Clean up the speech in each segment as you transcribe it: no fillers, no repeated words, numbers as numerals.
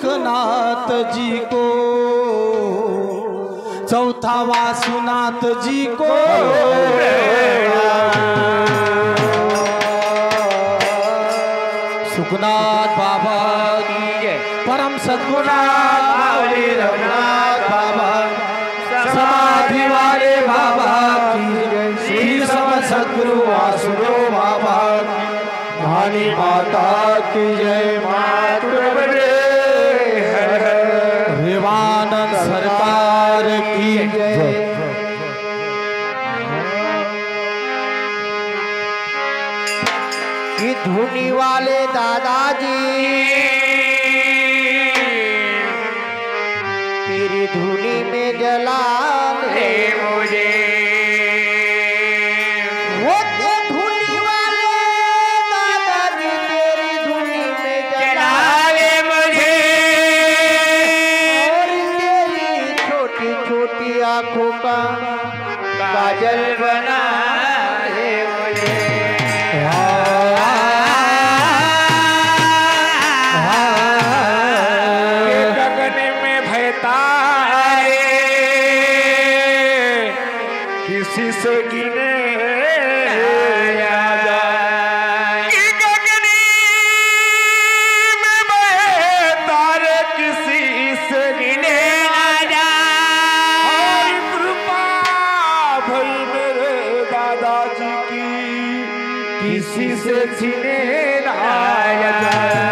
सुखनाथ जी को, चौथा वासुनाथ जी को, सुखनाथ बाबा की जय, परम सद्गुरुनाथ रघुनाथ बाबा, समाधि वाले बाबा की जय, श्री सद्गुरु वासुदेव बाबा, भानी माता की जय, रेवानंद सरकार की जय। कि धुनी वाले दादाजी तेरी धुनी में जला ले मुझे, वो ते धुनी वाले दादाजी तेरी धुनी में जला ले मुझे, और तेरी छोटी छोटी आंखों का काजल बना ले मुझे। किसी से गिने तारे किसी से गिने ना जाए, कृपा भई मेरे दादाजी की किसी से छीने ना जाए।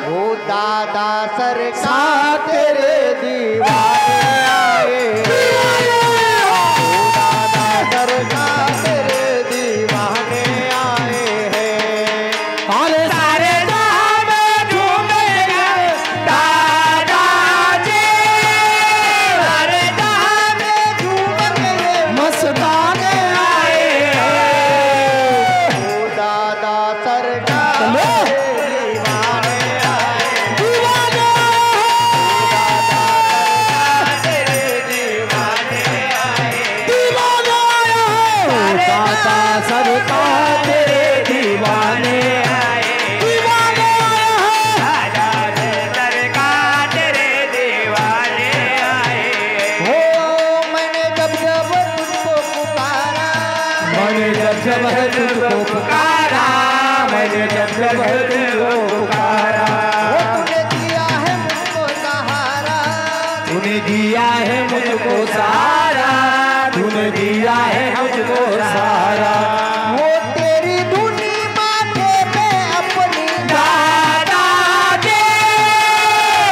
वो दादा सरकार तेरे दीवाने आए, वो दादा सरकार तेरे दीवाने आए हैं। अरे सारे जहां में झूमेंगे दादाजी, सारे जहां में झूमेंगे मस्ताने आए हैं, वो दादा सरकार सरकार तेरे दीवाने आए, दीवाने सरकार तेरे दीवाने आए। हो मैंने जब जब तुझको पुकारा, मैंने जब जब तुझको पुकारा, मैंने जब जब तुझको पुकारा, वो तूने दिया है मुझको सहारा, तूने दिया है मुझको सहारा, तूने दिया है मुझको सहारा। वो तेरी धुनी माथे पे अपनी दादाजी,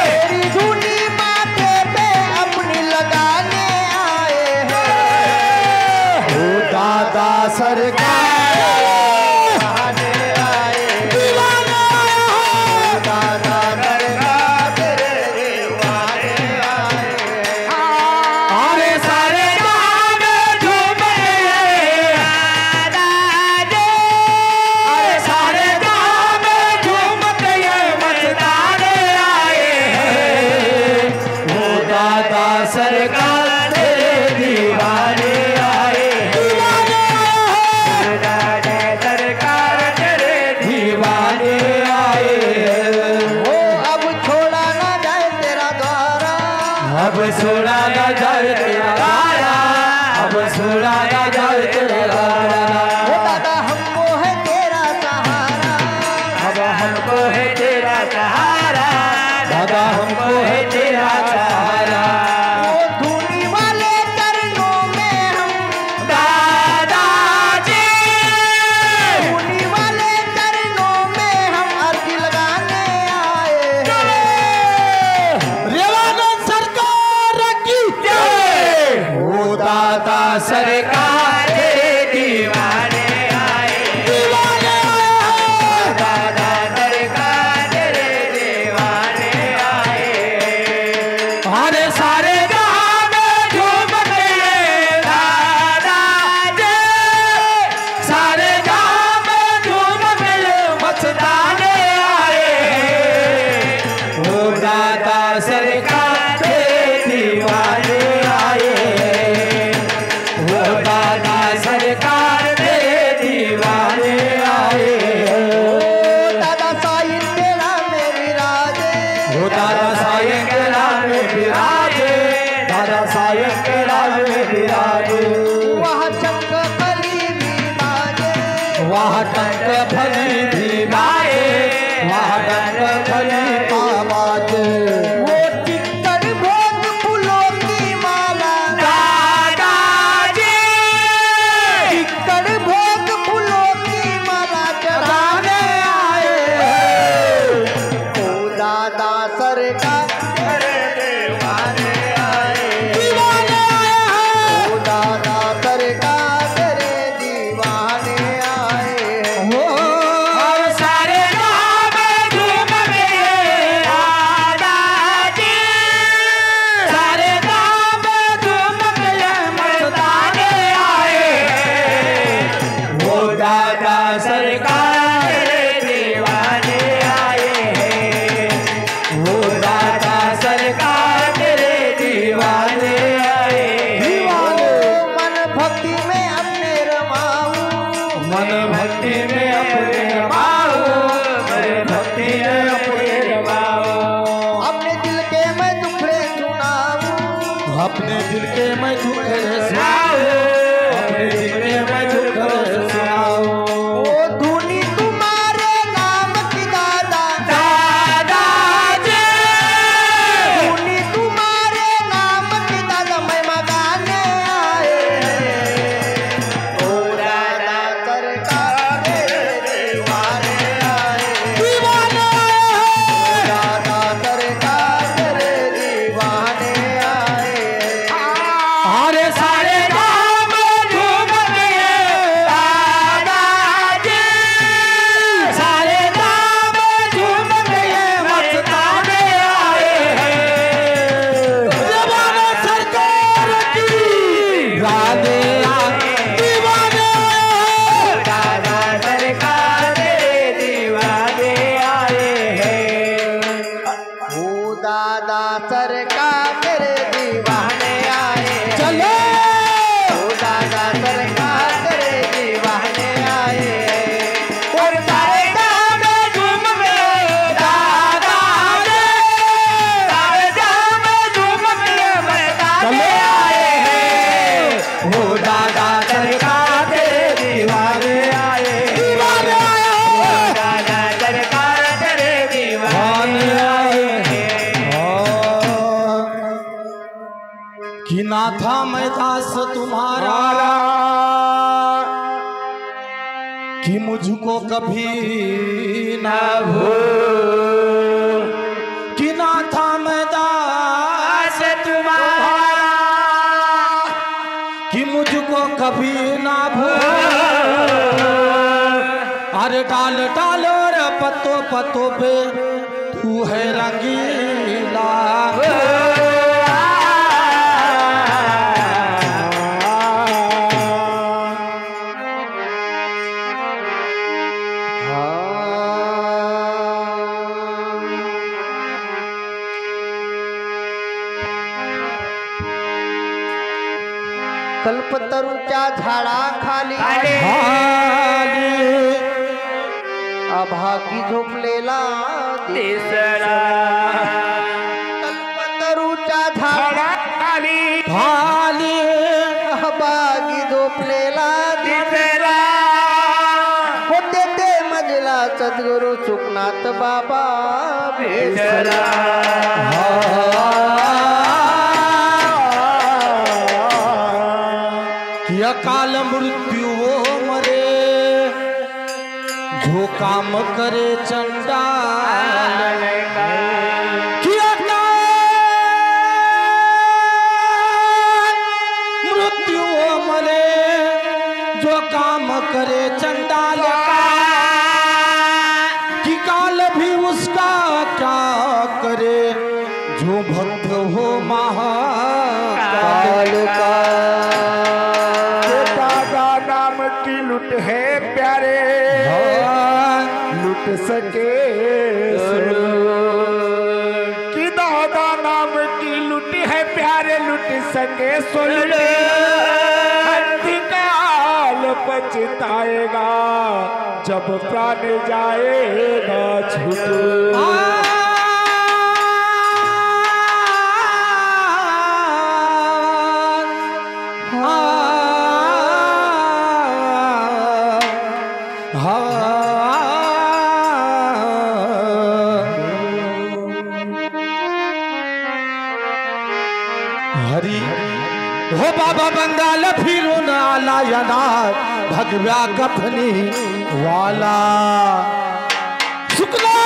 तेरी धुनी माथे पे अपनी लगाने आए हैं, वो दादा सरकार आए दीवाना, दादा सरकार तेरे दीवाने आए। अरे सारे जहां में झूमेंगे दादाजी, अरे सारे जहां में झूमते ये मस्ताने आए हैं, वो दादा सरकार तेरे दीवाने आए हैं, दादा सरकार तेरे दीवाने आए हैं। वो अब छोड़ा ना जाए तेरा द्वारा, अब छोड़ा न जाए तेरा द्वारा, अब छोड़ा न जाए तेरा द्वारा, वो दादा हमको है तेरा सहारा, अब हमको है तेरा सहारा, दादा हमको है तेरा सहारा। वो धुनी वाले चरणों में हम दादाजी, धुनी वाले चरणों में हम अर्जी लगाने आए हैं। रेवानंद सरकार की जय, वो दादा सरकार तेरे दीवाने आए, दादा सरकार तेरे अपने दिल के मैं दुख सुनाओ, अपने दिल के मैं दुख सुनाओ। ओ धुनी तुम्हारे नाम की दादा दादाजी धुनी तुम्हारे नाम की दादा मैं मगाने आए ओ दादा सरकार तेरे दीवाने आए दीवाने दादा सरकार तेरे दीवाने आए अरे सारे गाँव में झूम गए दादाजी, सारे गाँव में झूम गए मस्ताने आए हैं। दीवाने सरकार की यादें दीवाने दादा सरकार तेरे दीवाने आए हैं। ओ दादा सरकार तेरे दीवाने आए चलो ओ दादा सरकार तेरे दीवाने आए और सारे गाँव में झूम गए दादाजी, सारे गाँव में झूम गए मस्ताने आए हैं। हो दादा सरकार तेरे दीवाने आए दीवाने आए दादा सरकार तेरे दीवाने आए हैं। कि ना था मैं दास तुम्हारा कि मुझको कभी ना भूल, कि ना था मैं दास तुम्हारा कि मुझको कभी ना भूल। अरे डाल डाल और पत्तों पत्तों पे तू है रंगीला। कल्पतरूच्या झाडा खाली अभागी झोपलेला तिसरा कल्पतरूच्या झाडा खाली खाली अभागी झोपलेला तिसरा होते ते मजला सद्गुरु सुखनाथ बाबा भेसरा कि अकाल मृत्यु वो मरे जो काम करे चंडाल। कि अकाल मृत्यु वो मरे जो काम करे चंडाल का। कि काल भी उसका क्या करे जो भक्त हो महाकाल का। दादा नाम की लुट है प्यारे लुट सके कि दादा नाम की लुट है प्यारे लुट सके काल पछताएगा जब प्राण जाएगा छूट। हरी हो बाबा बंगाल फिरो नाला यनार भगव्या कफनी वाला शुक्ला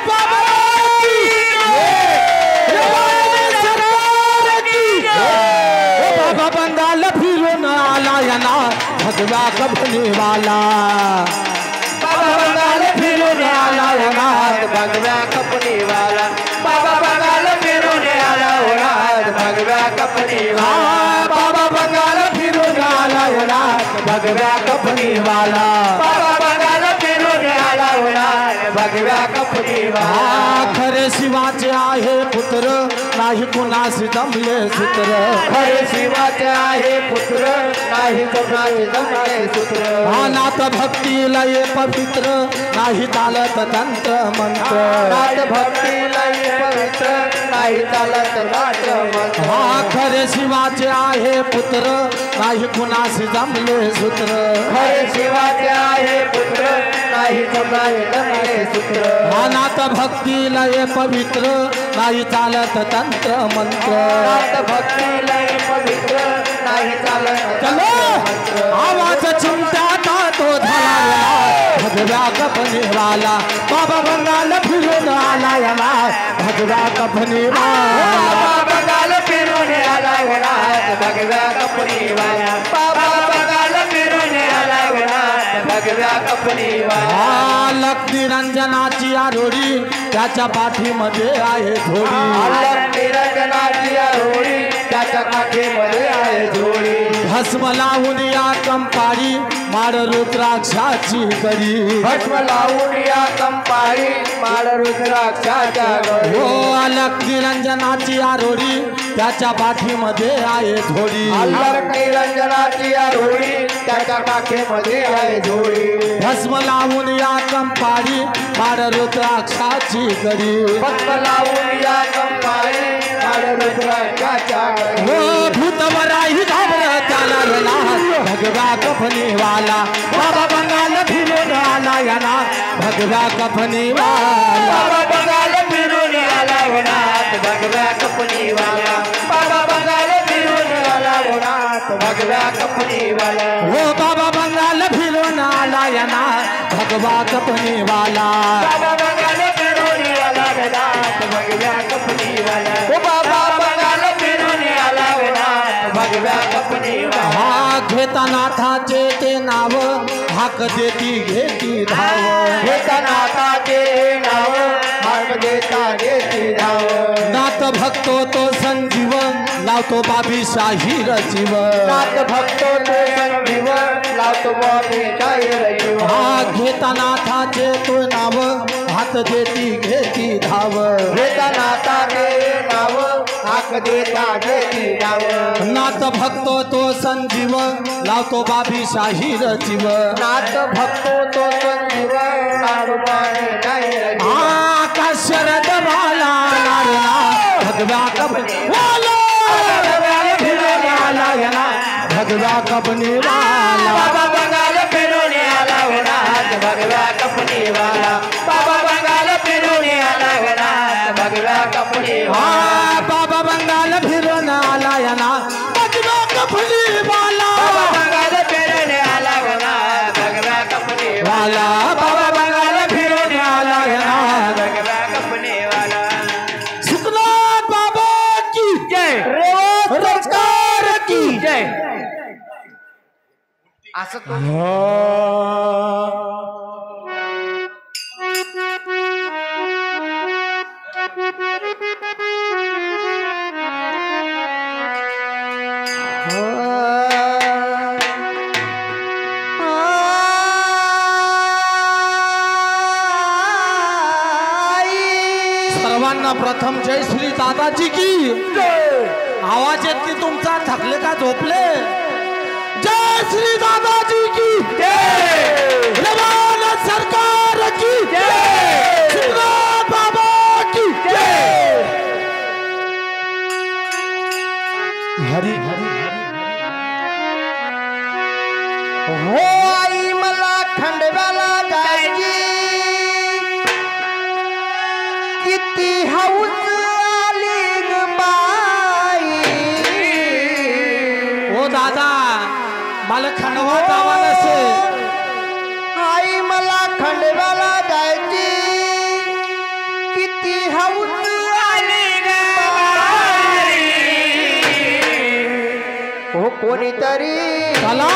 बाबा की सरकार की। हो बाबा बंगाल फिरो नाला यनार भगव्या कफनी वाला। बाबा बंगाल फिरून आला होणार भगव्या कपनी वाला बाबा बंगाल फिरून आला होणार भगव्या कपनी वाला बाबा बंगाल फिरून आला होणार भगव्या कपनी वाला बाबा बंगाल फिरून आला होणार भगव्या कपनी वाला खरे शिवाचे आहे पुत्र नाही कुणाशी जमले सूत्र। खरे शिवाचे आहे पुत्र नाही कोणाचे जमले सूत्र नाथ भक्तीला ये पवित्र नाही चालत तंत्र मंत्र। नाथ भक्तीला ये पवित्र नाही चालत तंत्र मंत्र हा खरे शिवाचे आहे पुत्र नाही कुणाशी जमले सूत्र खरे शिवाचे आहे पुत्र नाही जमले सूत्र अनाथ भक्ती लय पवित्र नाही चालत तंत्र मंत्र नाथ भक्ती लय पवित्र नाही चालत चलो आवाज चिमट्याचा तो झाला भगव्या कपनीवाला बाबा बंगाल फिरून आला याला भगव्या कपनीवाला बंगाल फिरून आला भगव्या कपनीवाला बाबा बंगाल फिरून आला भगव्या कपनीवाला लख निरंजनाची आरोडी त्याच्या पाठीमध्ये आहे थोडी निरंजनाची आरोडी त्याच्या काठीमध्ये आहे झोडी भस्म लावून या कंपाळी माड रुद्राक्षाची करी भस्म लावून या कंपाळी माळ रुद्राक्षाच्या गळी हो अलख निरंजनाची आरोडी त्याच्या पाठीमध्ये आहे थोडी अलग निरंजनाची आरोडी त्याच्या काठीमध्ये आहे झोडी भस्म लावून या कंपाळी माड रुद्राक्षाची करी भस्म लावून या कंपाळी माळ रुद्राक्षाच्या गळी हो भूतवराही घाबर त्याला रला भगव्या कफनीवाला बाबा बंगाल फिरून आला याला भगव्या कफनीवाला बाबा बंगाल फिरून आला होणार भगव्या कपनीवाला बाबा बंगाल फिरून आला होणार भगव्या कपनीवाला हो बाबा बंगाल फिरून आला याला भगवा कफनीवाला बाबा बंगाल फिरून आला होणार भगव्या कपनीवाला ओ बाबा बंगाल फिरून आला होणार भगव्या कपनीवाला हा घेता नाथाचे ते नाव हाक देती घेती धाव घेता नाथाचे नाव मार्ग देता घेती धाव नाथ भक्तो तो संजीव लावतो बाबी शाहीर जीव नाथ भक्तो तो संजीव लावतो बाबी शाहीर जीव हा घेता नाथाचे तो नाव हात देती घेती धाव घेता नाथाचे नाव हाक देता घेती धाव नाथ भक्तो तो संजीव लावतो बाबी शाहीर जीव नाथ भक्तो तो संजीव लावतो बाबी शाहीर जीव आकाश शरद वाला भगव्या कपनीवाला भगव्या कपनीवाला बाबा बंगाल फिरून आला होणार भगव्या कपनीवाला बाबा बंगाल फिरून आला होणार भगव्या कपनीवाला हा बाबा बंगाल फिरून आला याला भगव्या कपनीवाला बाबा बंगाल फिरून आला होणार भगव्या कपनीवाला वाला बाबा बंगाल फिरून आला याला भगव्या कपनीवाला सुखनाथ बाबा की जय सरकार की जय असं तो सर्वांना प्रथम जय श्री दादाजी की आवाज येत की तुमचा थकले का झोपले जय श्री दादाजी की रवाना सरकार की सुखनाथ बाबा की हरी हो आई मला खंडव्याला जायची किती हौस आली ग बाई ओ दादा मला खंडवा जावा नसे आई मला खंडव्याला जायची किती हौस आली ग बाई हो कोणीतरी चला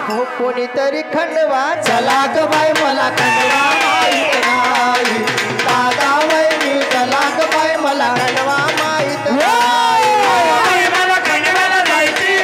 हो कोणीतरी खंडवा चला ग बाई मला खंडवा माहित नाही दादा वैनी चला ग बाई मला खंडवा माहित नाही मला खंडवाला जायची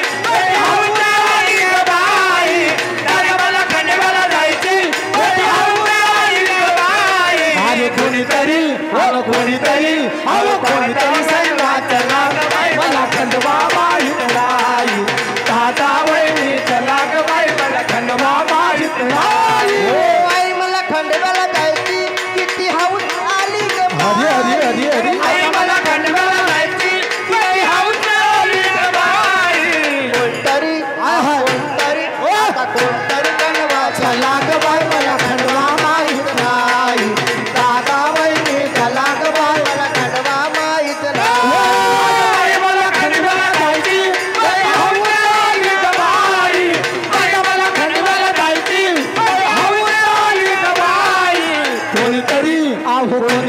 अरे कोणीतरी संघात चला ग बाई मला खंडवा माहित नाही दादा वहिनी चला ग बाई मला खंडवा माहित नाही हो आई मला खंडव्याला जायची किती हौस आली ग हरी हरी हरी हरी आई मला खंडव्याला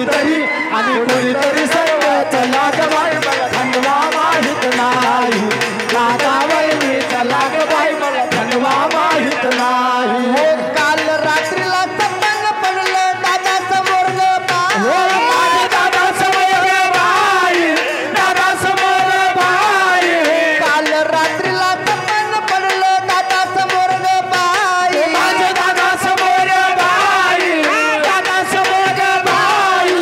कोणीतरी सर्व चला ग बाई मला खंडवा माहित नाही दादा वहिनी चला ग बाई मला खंडवा माहित नाही हो काल रात्रीला सपन पडलं दादा समोर ग माझे दादा समोर बाई दादा समोर बाई काल रात्रीला सपन पडलं दादा समोर ग बाई माझे दादा समोर बाई दादा समोर बाई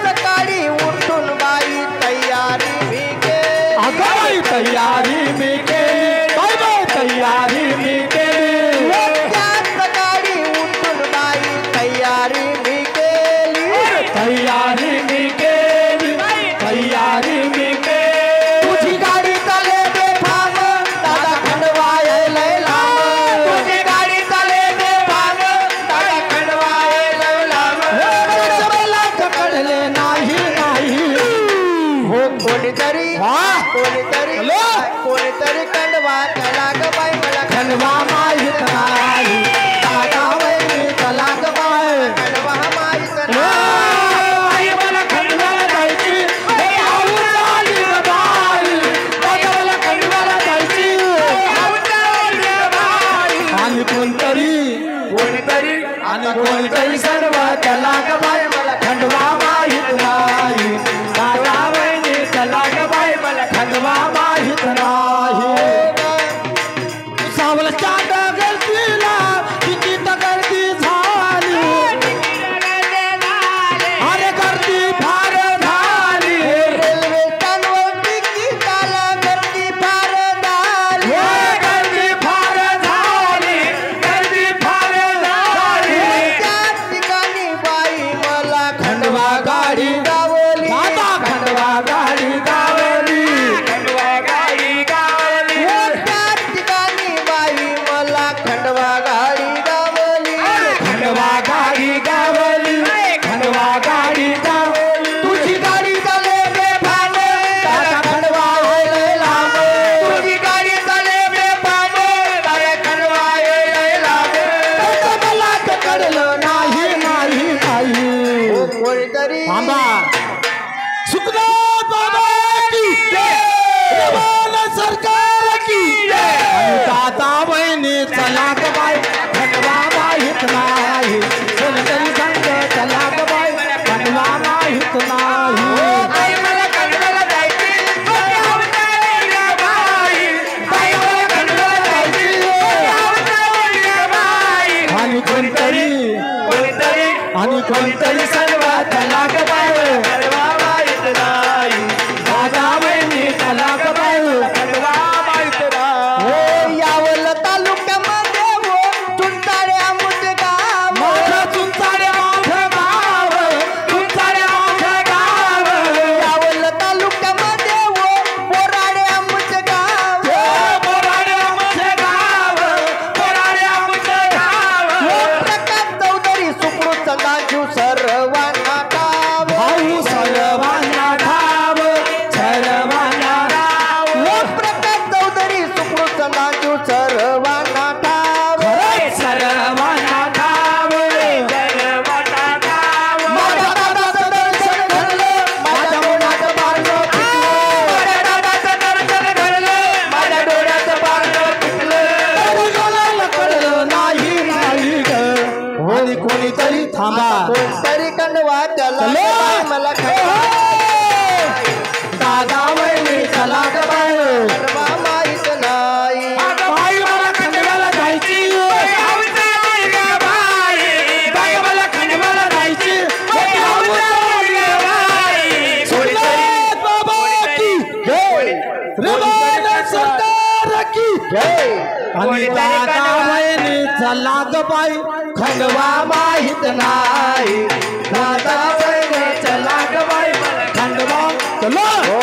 सकाळी उठून बाई तयारी मी केली अगं बाई तयारी मी केली बाई बाई तयारी मी केली सकाळी उठून बाई तयारी मी केली तयारी मी केली तयारी मी केली तुझी गाडी चाले बेफाम दादा खंडवा लय लांब तुझी गाडी चाले बेफाम दादा खंडवा लय लांब मला कळले नाही नाही हो कोणीतरी हॅलो? कोणीतरी खंडवा चला ग बाई मला खंडवा माहित नाही दादा वहिनी चला ग बाई खंडवा माहित ओ, नाही आई मला खंडवाला जायची ए, आऊन आली ग बाई दादा मला खंडवाला जायची आणि कोणतरी सर्व चला ग बाई मला खंडवा माहित नाही दादा वहिनी चला ग बाई मला खंडवा माहित नाही सावलच्या गर्दीला किती गर्दी झाली अरे गर्दी फार झाली रेल्वे स्टँडवर तिकिटाला गर्दी फार झाली गर्दी फार झाली गर्दी फार झाली त्याच ठिकाणी बाई मला खंडवा गाडी गावली दादा खंडवा गाडी गावली त्याच ठिकाणी बाई मला खंडवा गाडी गावली खंडवा गाडी गावली खंडवा गाडी गावली तुझी गाडी चाले बेफाम दादा खंडवा लय लांब तुझी गाडी चाले बेफाम दादा खंडवा लय लांब मला कळलं नाही नाही नाही हो कोणीतरी थांबा सुखनाथ बाबा की रवान सरकार की आणि दादा वहिनी चला ग बाई खंडवा माहित नाही कोणतरी संग चला ग बाई खंडवा माहित नाही आई मला खंडवाला जायची बाई मला खंडवाला जायची आणि कोणतरी सर्व चला ग बाई दादा वहिनी चला ग बाई हो यावल तालुक्यामध्ये हो चुंचाड्या मुदगाव माझं चुंचाड्या माझं गाव चुंचाड्या माझं गाव यावल तालुक्यामध्ये हो बोराड्या मुदगाव बोराड्या माझं गाव बोराड्या माझं गाव प्रकाश चौधरी सुकृत संदाजू सर्वांना गाव भाऊ सर्वांना ठाव सर्वांना हो प्रकाश चौधरी सुकृत संदाजू सर्वांना गाव सर्वांना ठाव माझ्या दादाचं दर्शन घडलं माझ्या मनाचं बारलं पिकलं माझ्या दादाचं दर्शन घडलं माझ्या डोळ्याचं बारलं पिकलं कळलं नाही नाही ग आणि कोणीतरी थांबा कोणतरी कंडवा त्याला चलो. बाई मला दादा वहिनी चला ग बाई खंडवा माहित नाही बाई मला खंडवाला जायची बाई मला खंडवाला जायची सुखनाथ बाबा की जय रवान सरकार की जय आणि दादा वहिनी चला ग बाई खंडवा माहित नाही दादा वहिनी चला ग बाई खंडवा चला हो